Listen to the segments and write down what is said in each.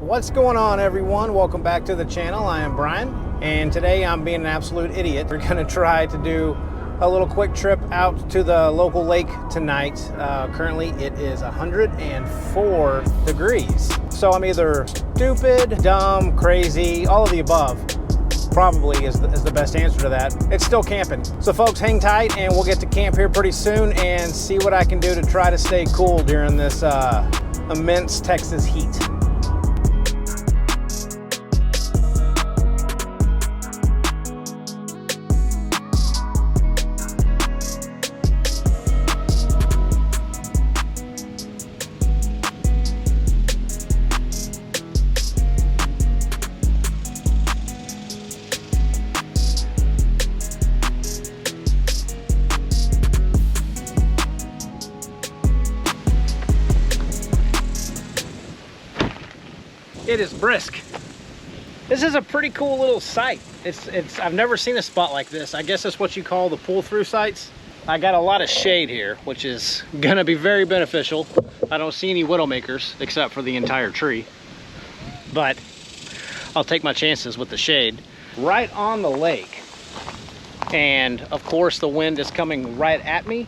What's going on, everyone? Welcome back to the channel. I am Brian, and today I'm being an absolute idiot. We're gonna try to do a little quick trip out to the local lake tonight. Currently it is 104 degrees. So I'm either stupid, dumb, crazy, all of the above. Probably is the best answer to that. It's still camping. So folks, hang tight and we'll get to camp here pretty soon and see what I can do to try to stay cool during this immense Texas heat. It is brisk. This is a pretty cool little site. I've never seen a spot like this. I guess that's what you call the pull-through sites. I got a lot of shade here, which is gonna be very beneficial. I don't see any widowmakers except for the entire tree, but I'll take my chances with the shade. Right on the lake, and of course the wind is coming right at me,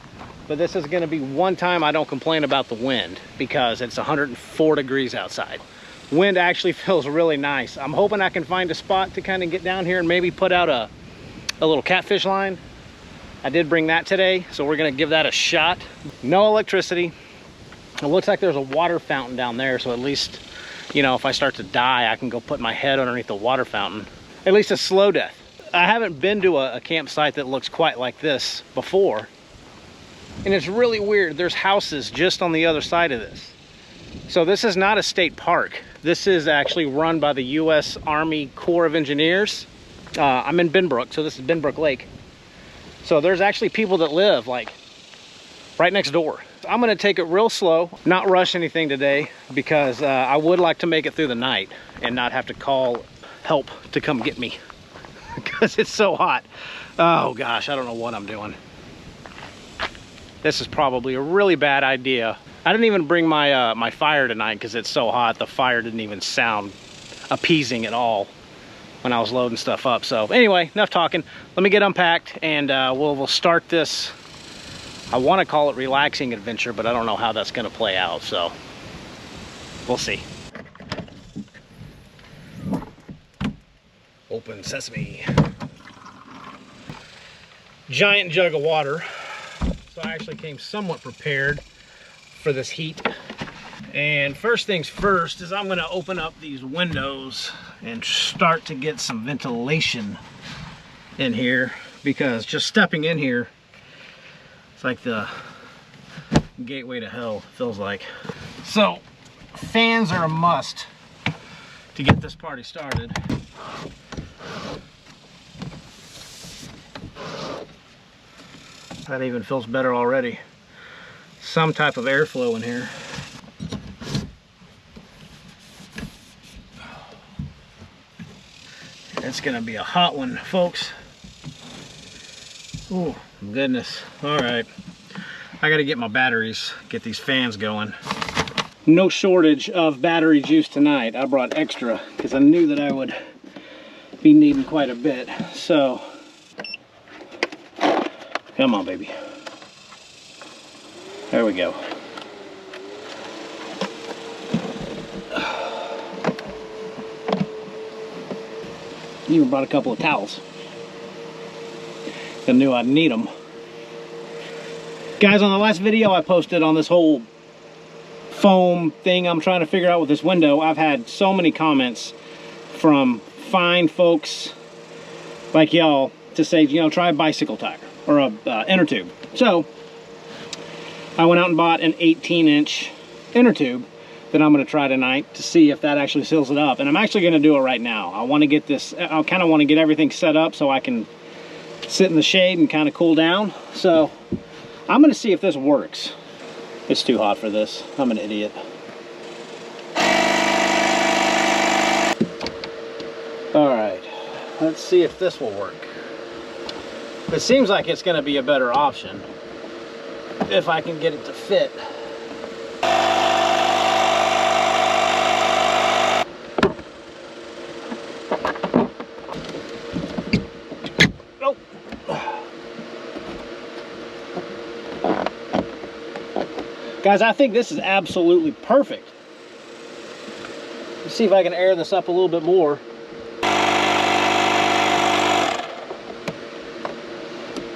but this is gonna be one time I don't complain about the wind because it's 104 degrees outside. Wind actually feels really nice. I'm hoping I can find a spot to kind of get down here and maybe put out a little catfish line. I did bring that today, so we're gonna give that a shot. No electricity. It looks like there's a water fountain down there, so at least, you know, if I start to die, I can go put my head underneath the water fountain. At least a slow death. I haven't been to a campsite that looks quite like this before. And it's really weird. There's houses just on the other side of this. So this is not a state park. This is actually run by the U.S. Army Corps of Engineers. I'm in Benbrook, so this is Benbrook Lake. So there's actually people that live like right next door. I'm gonna take it real slow, not rush anything today, because I would like to make it through the night and not have to call help to come get me because it's so hot. Oh gosh, I don't know what I'm doing. This is probably a really bad idea. I didn't even bring my my fire tonight because it's so hot. The fire didn't even sound appeasing at all when I was loading stuff up. So anyway, enough talking. Let me get unpacked and we'll start this. I want to call it relaxing adventure, but I don't know how that's going to play out. So we'll see. Open sesame. Giant jug of water. So I actually came somewhat prepared for this heat. And first things first is I'm gonna open up these windows and start to get some ventilation in here, because just stepping in here, it's like the gateway to hell, it feels like. So fans are a must to get this party started. That even feels better already. Some type of airflow in here. It's gonna be a hot one, folks. Oh goodness. All right, I gotta get my batteries, get these fans going. No shortage of battery juice tonight. I brought extra because I knew that I would be needing quite a bit. So come on, baby. There we go. Even brought a couple of towels. I knew I'd need them. Guys, on the last video I posted on this whole foam thing I'm trying to figure out with this window, I've had so many comments from fine folks like y'all to say, you know, try a bicycle tire or a inner tube. So I went out and bought an 18-inch inner tube that I'm going to try tonight to see if that actually seals it up. And I'm actually going to do it right now. I want to get this, I kind of want to get everything set up so I can sit in the shade and kind of cool down. So I'm going to see if this works. It's too hot for this. I'm an idiot. All right, let's see if this will work. It seems like it's going to be a better option if I can get it to fit. Guys, I think this is absolutely perfect. Let's see if I can air this up a little bit more.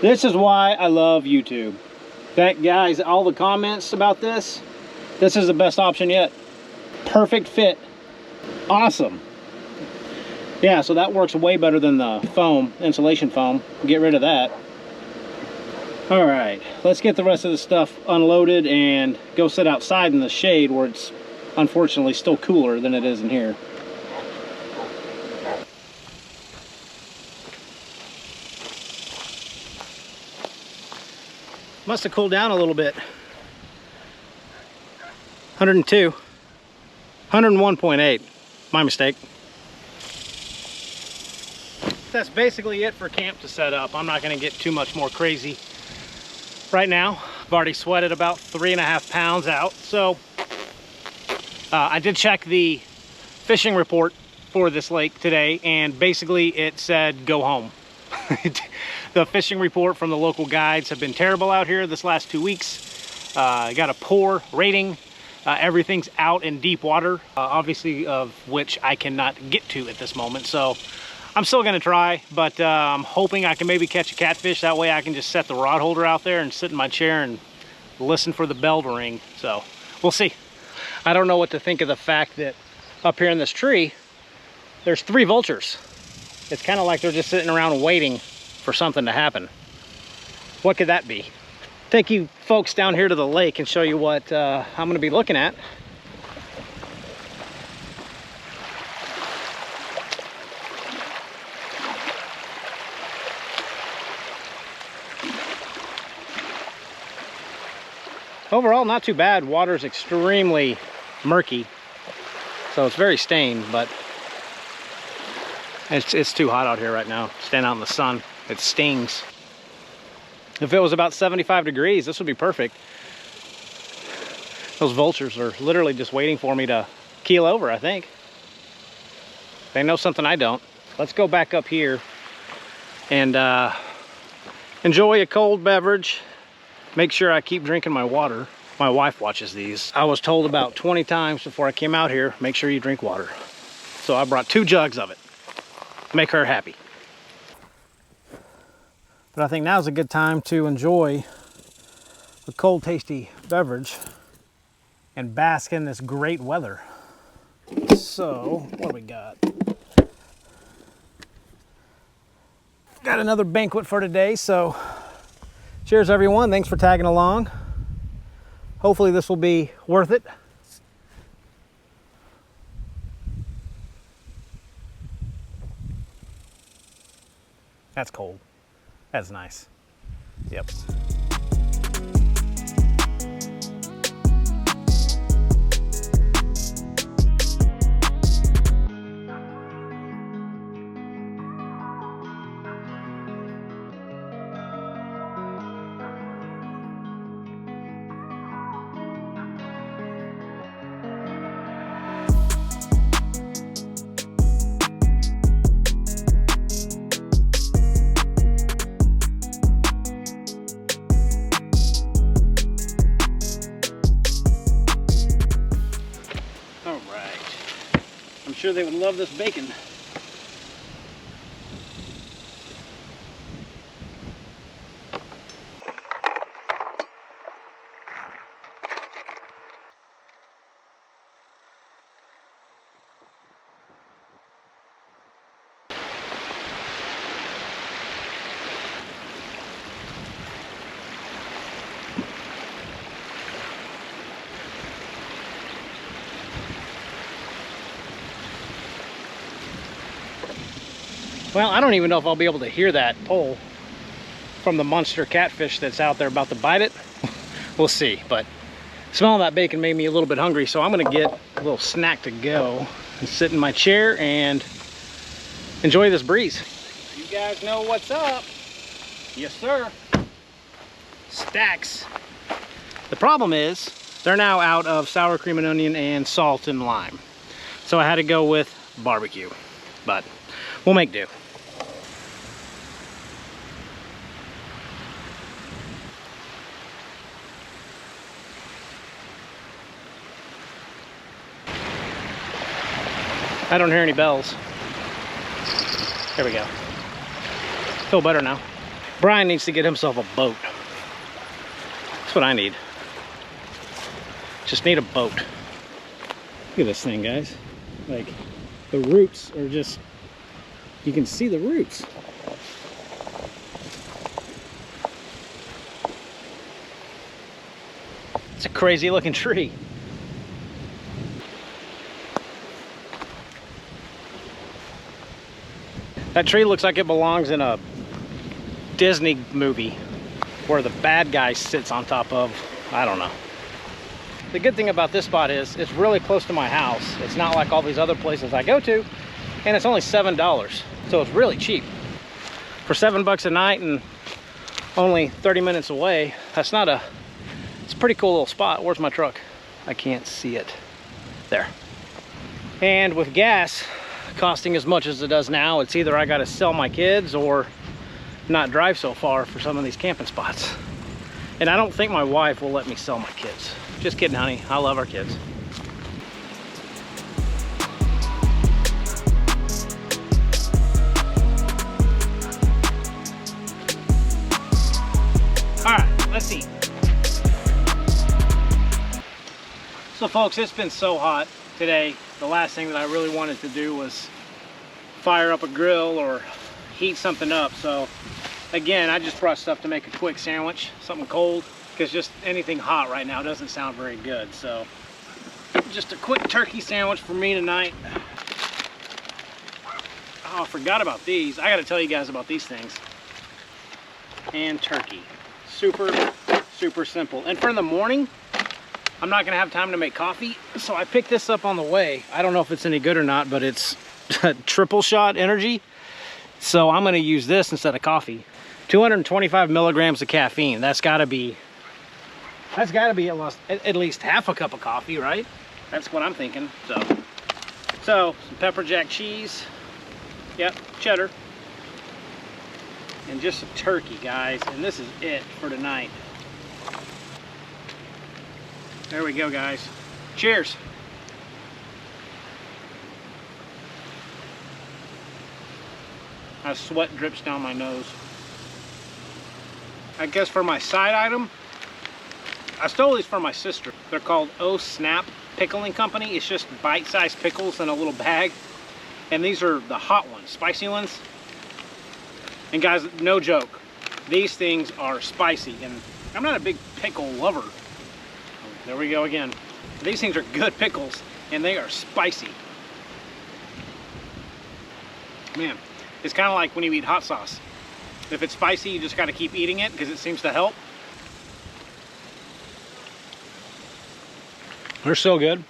This is why I love YouTube. Guys, all the comments about this is the best option yet. Perfect fit. Awesome. Yeah, so that works way better than the foam, insulation foam. Get rid of that. All right, let's get the rest of the stuff unloaded and go sit outside in the shade where it's unfortunately still cooler than it is in here. Must have cooled down a little bit. 102. 101.8. My mistake. That's basically it for camp to set up. I'm not going to get too much more crazy right now. I've already sweated about 3.5 pounds out. So I did check the fishing report for this lake today, and basically it said go home. The fishing report from the local guides have been terrible out here this last 2 weeks. Got a poor rating. Everything's out in deep water, obviously of which I cannot get to at this moment. So I'm still gonna try, but I'm hoping I can maybe catch a catfish. That way I can just set the rod holder out there and sit in my chair and listen for the bell to ring. So we'll see. I don't know what to think of the fact that up here in this tree, there's 3 vultures. It's kind of like they're just sitting around waiting for something to happen. What could that be? Take you folks down here to the lake and show you what I'm gonna be looking at. Overall, not too bad. Water's extremely murky, so it's very stained, but it's too hot out here right now. Stand out in the sun, it stings. If it was about 75 degrees, this would be perfect. Those vultures are literally just waiting for me to keel over, I think. They know something I don't. Let's go back up here and enjoy a cold beverage. Make sure I keep drinking my water. My wife watches these. I was told about 20 times before I came out here, make sure you drink water. So I brought 2 jugs of it. Make her happy. But I think now's a good time to enjoy a cold, tasty beverage and bask in this great weather. So, what do we got? Got another banquet for today, so cheers everyone, thanks for tagging along. Hopefully this will be worth it. That's cold. That's nice. Yep. I'm sure they would love this bacon. Well, I don't even know if I'll be able to hear that pull from the monster catfish that's out there about to bite it. We'll see, but smelling that bacon made me a little bit hungry, so I'm gonna get a little snack to go and sit in my chair and enjoy this breeze. You guys know what's up. Yes, sir. Stacks. The problem is they're now out of sour cream and onion and salt and lime. So I had to go with barbecue, but we'll make do. I don't hear any bells. There we go. Feel better now. Brian needs to get himself a boat. That's what I need. Just need a boat. Look at this thing, guys. Like, the roots are just, you can see the roots. It's a crazy looking tree. That tree looks like it belongs in a Disney movie where the bad guy sits on top of, I don't know. The good thing about this spot is it's really close to my house. It's not like all these other places I go to, and it's only $7. So it's really cheap. For $7 a night and only 30 minutes away, that's not a, it's a pretty cool little spot. Where's my truck? I can't see it. There. And with gas costing as much as it does now, it's either I gotta sell my kids or not drive so far for some of these camping spots. And I don't think my wife will let me sell my kids. Just kidding, honey. I love our kids. All right, let's eat. So folks, it's been so hot today. The last thing that I really wanted to do was fire up a grill or heat something up. So again, I just brought stuff to make a quick sandwich, something cold, because just anything hot right now doesn't sound very good. So just a quick turkey sandwich for me tonight. Oh, I forgot about these. I got to tell you guys about these things. And turkey. Super, super simple. And for the morning, I'm not gonna have time to make coffee, so I picked this up on the way. I don't know if it's any good or not, but it's triple shot energy. So I'm gonna use this instead of coffee. 225 milligrams of caffeine. That's gotta be at least half a cup of coffee, right? That's what I'm thinking. So some pepper jack cheese. Yep, cheddar. And just some turkey, guys. And this is it for tonight. There we go, guys. Cheers. Sweat drips down my nose. I guess for my side item, I stole these from my sister. They're called Oh Snap Pickling Company. It's just bite-sized pickles in a little bag. And these are the hot ones, spicy ones. And guys, no joke, these things are spicy. And I'm not a big pickle lover. There we go again. These things are good pickles, and they are spicy. Man, it's kind of like when you eat hot sauce. If it's spicy, you just got to keep eating it because it seems to help. They're so good.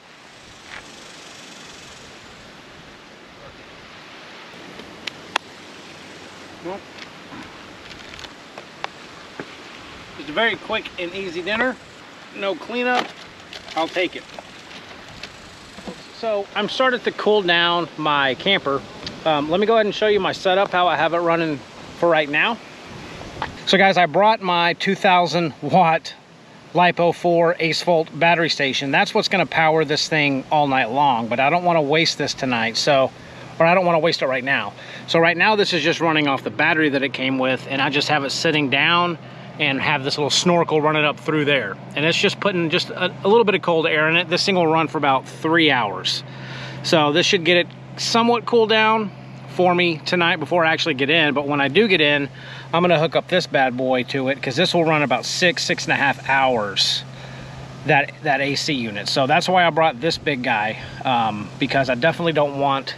Well, just a very quick and easy dinner. No cleanup. I'll take it. So I'm starting to cool down my camper. Let me go ahead and show you my setup, how I have it running for right now. So guys, I brought my 2000 watt LiPo 4 Acevolt battery station. That's what's going to power this thing all night long, but I don't want to waste this tonight. Or I don't want to waste it right now. So right now this is just running off the battery that it came with, and I just have it sitting down and have this little snorkel running up through there. And it's just putting just a little bit of cold air in it. This thing will run for about 3 hours. So this should get it somewhat cooled down for me tonight before I actually get in. But when I do get in, I'm gonna hook up this bad boy to it because this will run about 6.5 hours, that AC unit. So that's why I brought this big guy, because I definitely don't want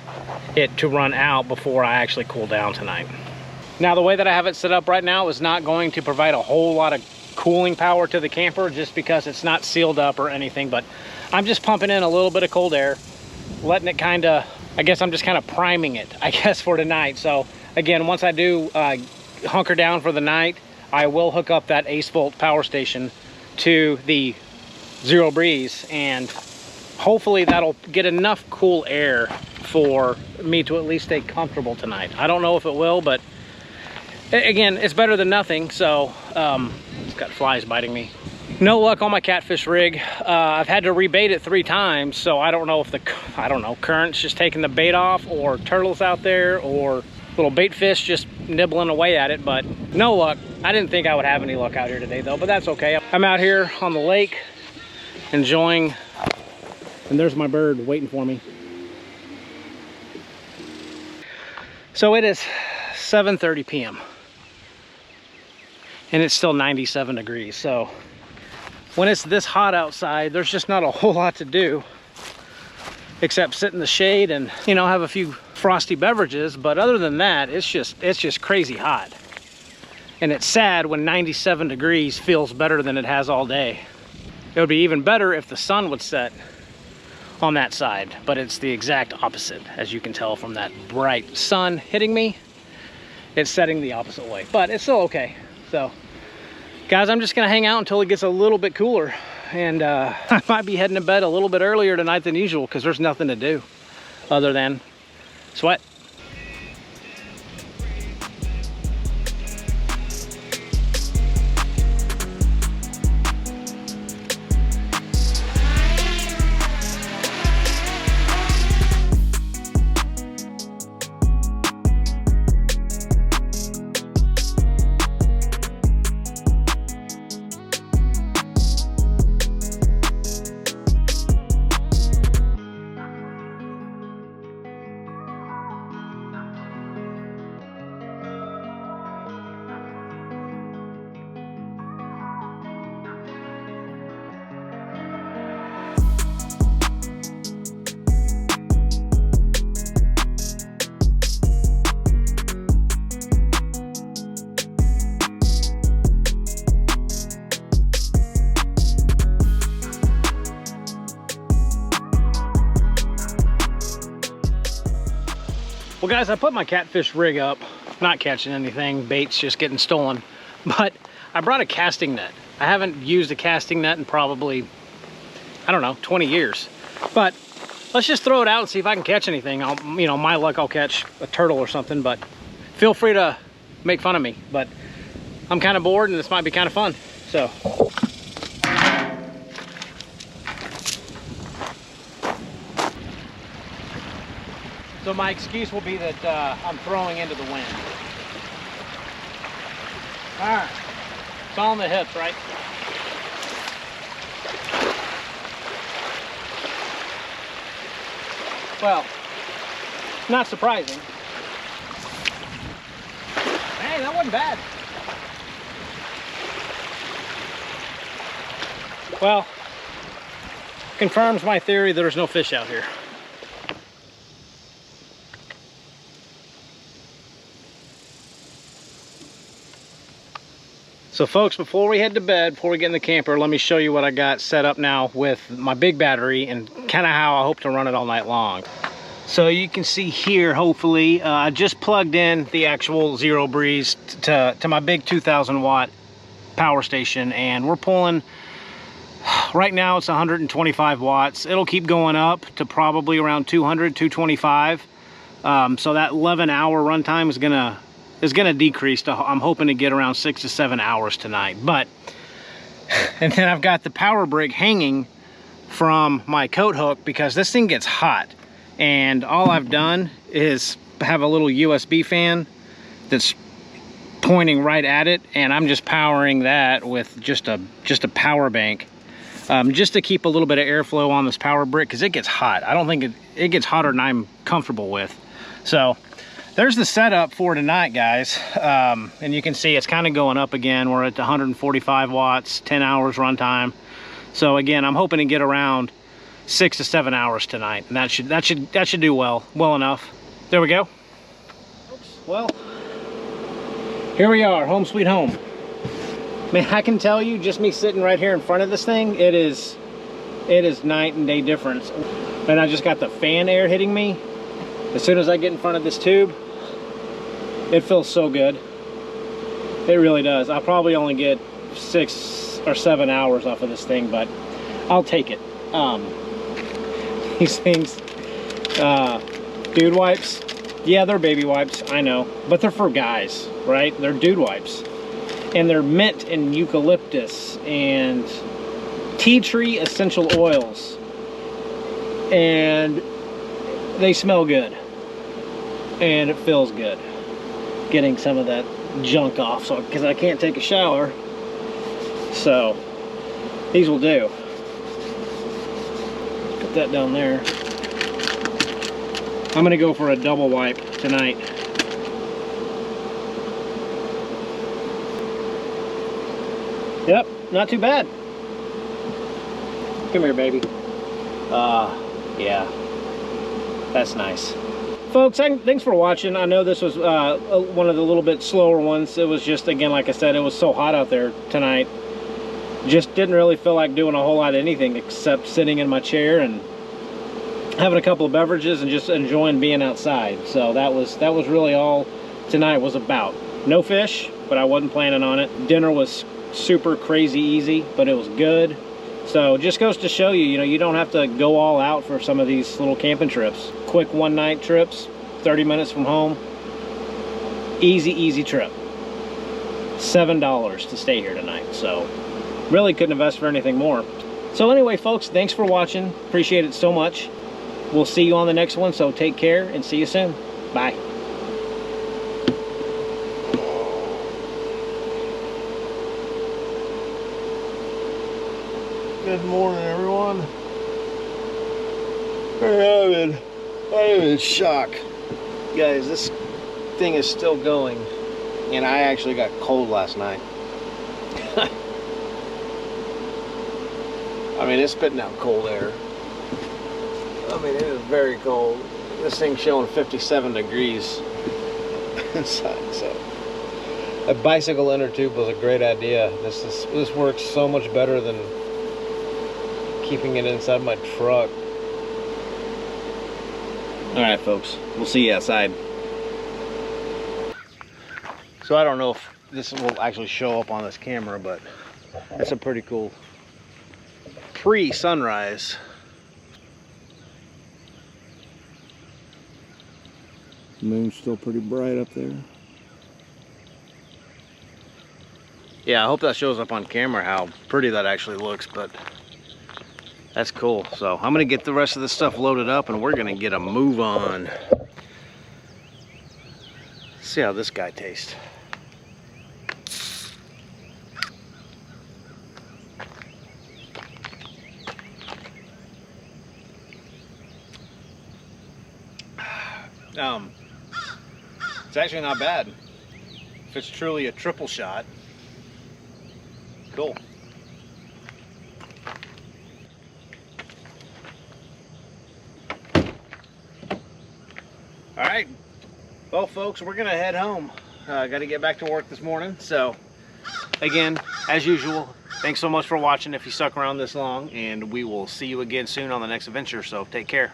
it to run out before I actually cool down tonight. Now, the way that I have it set up right now is not going to provide a whole lot of cooling power to the camper just because it's not sealed up or anything, but I'm just pumping in a little bit of cold air, letting it kind of, I guess I'm just kind of priming it, I guess, for tonight. So again, once I do hunker down for the night, I will hook up that Acevolt power station to the Zero Breeze, and hopefully that'll get enough cool air for me to at least stay comfortable tonight. I don't know if it will, but again, it's better than nothing. So it's got flies biting me. No luck on my catfish rig. I've had to rebait it 3 times, so I don't know if the, current's just taking the bait off, or turtles out there, or little bait fish just nibbling away at it, but no luck. I didn't think I would have any luck out here today though, but that's okay. I'm out here on the lake enjoying, and there's my bird waiting for me. So it is 7:30 p.m. and it's still 97 degrees. So when it's this hot outside, there's just not a whole lot to do except sit in the shade and, you know, have a few frosty beverages. But other than that, it's just crazy hot. And it's sad when 97 degrees feels better than it has all day. It would be even better if the sun would set on that side, but it's the exact opposite. As you can tell from that bright sun hitting me, it's setting the opposite way, but it's still okay. So guys, I'm just gonna hang out until it gets a little bit cooler, and I might be heading to bed a little bit earlier tonight than usual because there's nothing to do other than sweat. Well guys, I put my catfish rig up, not catching anything, bait's just getting stolen, but I brought a casting net. I haven't used a casting net in probably, I don't know, 20 years. But let's just throw it out and see if I can catch anything. You know, my luck, I'll catch a turtle or something, but feel free to make fun of me. But I'm kind of bored and this might be kind of fun, so. So my excuse will be that I'm throwing into the wind. All right, it's all on the hips, right? Well, not surprising. Hey, that wasn't bad. Well, confirms my theory that there's no fish out here. So folks, before we head to bed, before we get in the camper, let me show you what I got set up now with my big battery and kind of how I hope to run it all night long. So you can see here, hopefully, I just plugged in the actual Zero Breeze to my big 2000 watt power station, and we're pulling, right now it's 125 watts. It'll keep going up to probably around 200, 225. So that 11-hour runtime is gonna decrease to, I'm hoping to get around 6 to 7 hours tonight. But, and then I've got the power brick hanging from my coat hook because this thing gets hot. And all I've done is have a little USB fan that's pointing right at it, and I'm just powering that with just a power bank, just to keep a little bit of airflow on this power brick because it gets hot. I don't think it gets hotter than I'm comfortable with. So there's the setup for tonight, guys. And you can see it's kind of going up again. We're at 145 watts, 10 hours runtime. So again, I'm hoping to get around 6 to 7 hours tonight, and that should do well enough. There we go. Oops. Well, here we are, home sweet home. Man, I can tell you, just me sitting right here in front of this thing, it is night and day difference. And I just got the fan air hitting me. As soon as I get in front of this tube, it feels so good. It really does. I'll probably only get 6 or 7 hours off of this thing, but I'll take it. These things, dude wipes, yeah, they're baby wipes, I know, but they're for guys, right? They're dude wipes, and they're mint and eucalyptus and tea tree essential oils, and they smell good and it feels good getting some of that junk off, so because I can't take a shower, so these will do. Put that down there. I'm gonna go for a double wipe tonight. Yep, not too bad. Come here, baby. Yeah, that's nice. Folks, thanks for watching. I know this was one of the little bit slower ones. It was just, again, like I said, it was so hot out there tonight. Just didn't really feel like doing a whole lot of anything except sitting in my chair and having a couple of beverages and just enjoying being outside. So that was really all tonight was about. No fish, but I wasn't planning on it. Dinner was super crazy easy, but it was good. So just goes to show you, you know, you don't have to go all out for some of these little camping trips. Quick one-night trips, 30 minutes from home. Easy trip. $7 to stay here tonight. So really couldn't have asked for anything more. So anyway, folks, thanks for watching. Appreciate it so much. We'll see you on the next one, so take care and see you soon. Bye. Good morning, everyone. I'm in shock. Guys, this thing is still going, and I actually got cold last night. I mean, it's spitting out cold air. I mean, it is very cold. This thing's showing 57 degrees inside, so. A bicycle inner tube was a great idea. This works so much better than keeping it inside my truck. All right, folks, we'll see you outside. So I don't know if this will actually show up on this camera, but it's a pretty cool pre-sunrise. Moon's still pretty bright up there. Yeah, I hope that shows up on camera how pretty that actually looks, but that's cool. So I'm gonna get the rest of this stuff loaded up and we're gonna get a move on. See how this guy tastes. It's actually not bad. If it's truly a triple shot, cool. All right, well, folks, we're gonna head home. Got to get back to work this morning. So, again, as usual, thanks so much for watching if you stuck around this long, and we will see you again soon on the next adventure. So, take care.